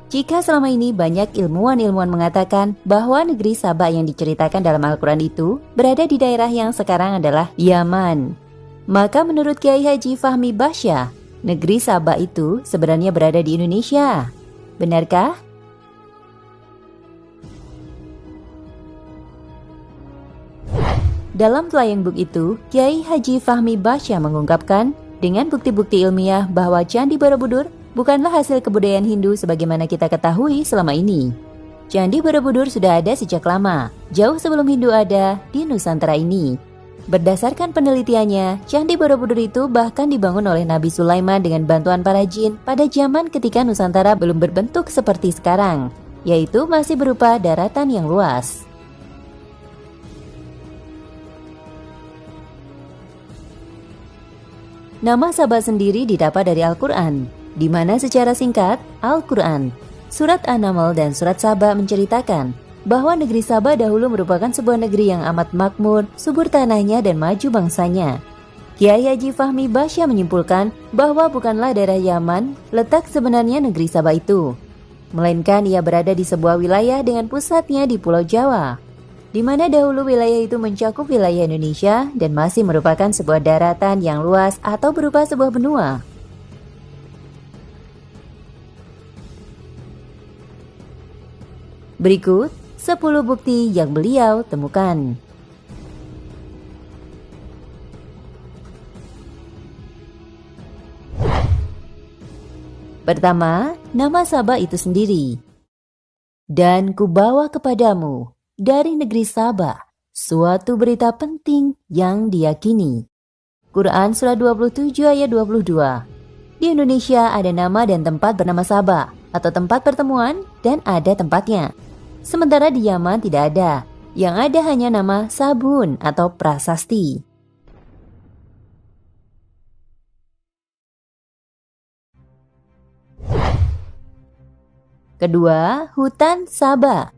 Jika selama ini banyak ilmuwan-ilmuwan mengatakan bahwa negeri Saba yang diceritakan dalam Al-Quran itu berada di daerah yang sekarang adalah Yaman, maka menurut Kiai Haji Fahmi Bahsyah, negeri Saba itu sebenarnya berada di Indonesia. Benarkah? Dalam Flying Book itu, Kiai Haji Fahmi Bahsyah mengungkapkan dengan bukti-bukti ilmiah bahwa Candi Borobudur bukanlah hasil kebudayaan Hindu sebagaimana kita ketahui selama ini. Candi Borobudur sudah ada sejak lama, jauh sebelum Hindu ada di Nusantara ini. Berdasarkan penelitiannya, Candi Borobudur itu bahkan dibangun oleh Nabi Sulaiman dengan bantuan para jin pada zaman ketika Nusantara belum berbentuk seperti sekarang, yaitu masih berupa daratan yang luas. Nama Saba sendiri didapat dari Al-Quran, di mana secara singkat, Al-Quran, Surat An-Naml dan Surat Saba menceritakan bahwa negeri Saba dahulu merupakan sebuah negeri yang amat makmur, subur tanahnya dan maju bangsanya. Kiai Haji Fahmi Bahsyah menyimpulkan bahwa bukanlah daerah Yaman letak sebenarnya negeri Saba itu, melainkan ia berada di sebuah wilayah dengan pusatnya di Pulau Jawa, di mana dahulu wilayah itu mencakup wilayah Indonesia dan masih merupakan sebuah daratan yang luas atau berupa sebuah benua. Berikut 10 bukti yang beliau temukan. Pertama, nama Saba itu sendiri. Dan kubawa kepadamu dari negeri Saba suatu berita penting yang diyakini. Quran Surah 27 ayat 22. Di Indonesia ada nama dan tempat bernama Saba atau tempat pertemuan dan ada tempatnya. Sementara di Yaman tidak ada, yang ada hanya nama Sabun atau prasasti. Kedua, hutan Saba.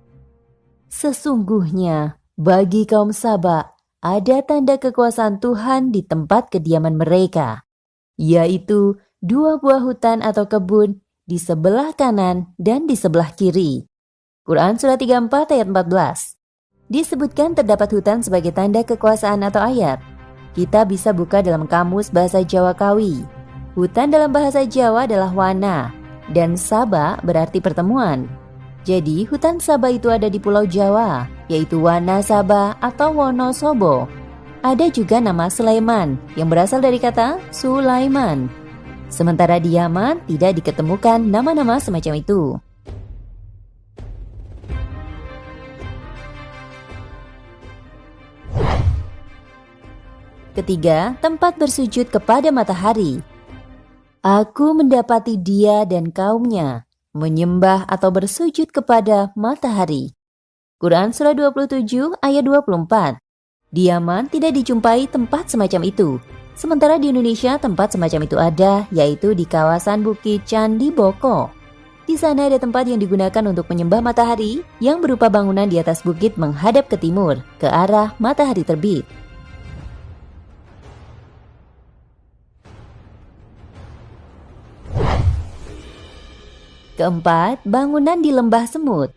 Sesungguhnya bagi kaum Saba ada tanda kekuasaan Tuhan di tempat kediaman mereka, yaitu 2 buah hutan atau kebun di sebelah kanan dan di sebelah kiri. Quran Surah 34 ayat 14. Disebutkan terdapat hutan sebagai tanda kekuasaan atau ayat. Kita bisa buka dalam kamus bahasa Jawa Kawi. Hutan dalam bahasa Jawa adalah wana, dan Saba berarti pertemuan. Jadi hutan Saba itu ada di Pulau Jawa, yaitu Wana Saba atau Wonosobo. Ada juga nama Sulaiman yang berasal dari kata Sulaiman. Sementara di Yaman tidak diketemukan nama-nama semacam itu. Ketiga, tempat bersujud kepada matahari. Aku mendapati dia dan kaumnya menyembah atau bersujud kepada matahari. Quran Surah 27 ayat 24. Di Yaman tidak dijumpai tempat semacam itu. Sementara di Indonesia tempat semacam itu ada, yaitu di kawasan Bukit Candi Boko. Di sana ada tempat yang digunakan untuk menyembah matahari yang berupa bangunan di atas bukit menghadap ke timur, ke arah matahari terbit. Keempat, bangunan di lembah semut.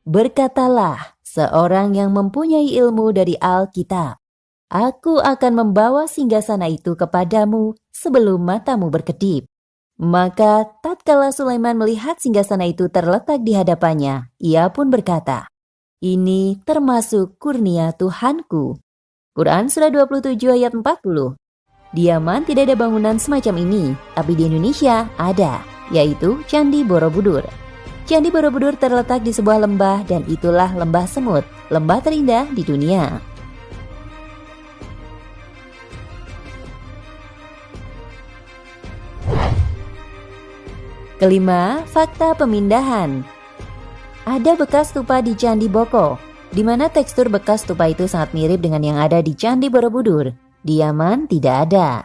Berkatalah seorang yang mempunyai ilmu dari Alkitab, aku akan membawa singgasana itu kepadamu sebelum matamu berkedip. Maka tatkala Sulaiman melihat singgasana itu terletak di hadapannya, ia pun berkata, ini termasuk kurnia Tuhanku. Quran Surah 27 ayat 40. Di Yaman tidak ada bangunan semacam ini, tapi di Indonesia ada, yaitu Candi Borobudur. Candi Borobudur terletak di sebuah lembah dan itulah lembah semut, lembah terindah di dunia. Kelima, fakta pemindahan. Ada bekas stupa di Candi Boko, di mana tekstur bekas stupa itu sangat mirip dengan yang ada di Candi Borobudur. Di Yaman tidak ada.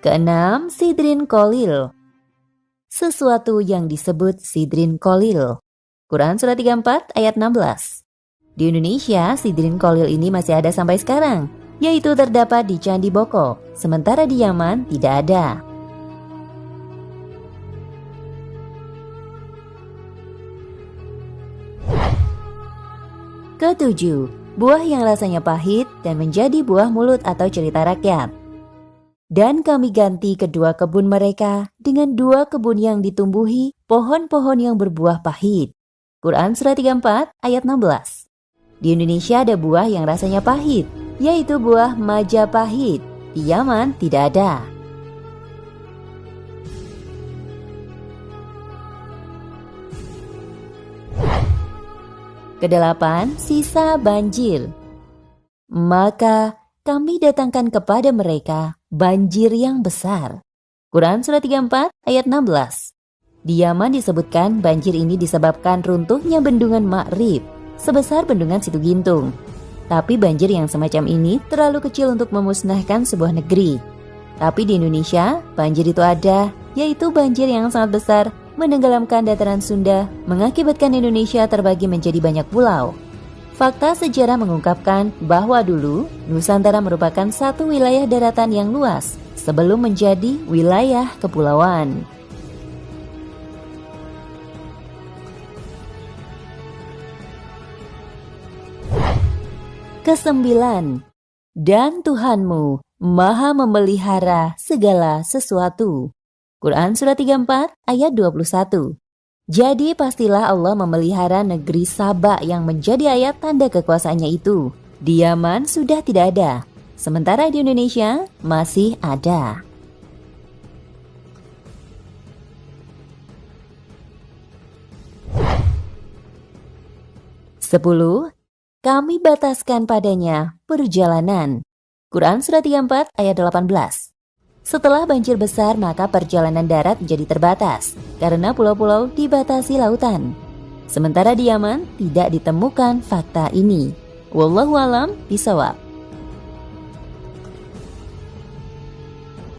Keenam, Sidrin Kolil. Sesuatu yang disebut Sidrin Kolil. Quran Surah 34 ayat 16. Di Indonesia, Sidrin Kolil ini masih ada sampai sekarang. yaitu terdapat di Candi Boko, sementara di Yaman tidak ada. Ketujuh, buah yang rasanya pahit dan menjadi buah mulut atau cerita rakyat. Dan kami ganti kedua kebun mereka dengan dua kebun yang ditumbuhi pohon-pohon yang berbuah pahit. Quran Surah 34 ayat 16. Di Indonesia ada buah yang rasanya pahit, yaitu buah Majapahit. Di Yaman tidak ada. Kedelapan, sisa banjir. Maka kami datangkan kepada mereka banjir yang besar. Quran Surah 34 ayat 16. Di Yaman disebutkan banjir ini disebabkan runtuhnya bendungan Ma'rib sebesar bendungan Situ Gintung. Tapi banjir yang semacam ini terlalu kecil untuk memusnahkan sebuah negeri. Tapi di Indonesia, banjir itu ada, yaitu banjir yang sangat besar menenggelamkan dataran Sunda, mengakibatkan Indonesia terbagi menjadi banyak pulau. Fakta sejarah mengungkapkan bahwa dulu Nusantara merupakan satu wilayah daratan yang luas sebelum menjadi wilayah kepulauan. Kesembilan, dan Tuhanmu Maha memelihara segala sesuatu. Quran Surah 34 ayat 21. Jadi pastilah Allah memelihara negeri Saba yang menjadi ayat tanda kekuasaannya itu. Di Yaman sudah tidak ada, sementara di Indonesia masih ada. 10. Kami bataskan padanya perjalanan. Quran Surah 34 ayat 18. Setelah banjir besar, maka perjalanan darat menjadi terbatas karena pulau-pulau dibatasi lautan. Sementara di Yaman tidak ditemukan fakta ini. Wallahu a'lam bishawab.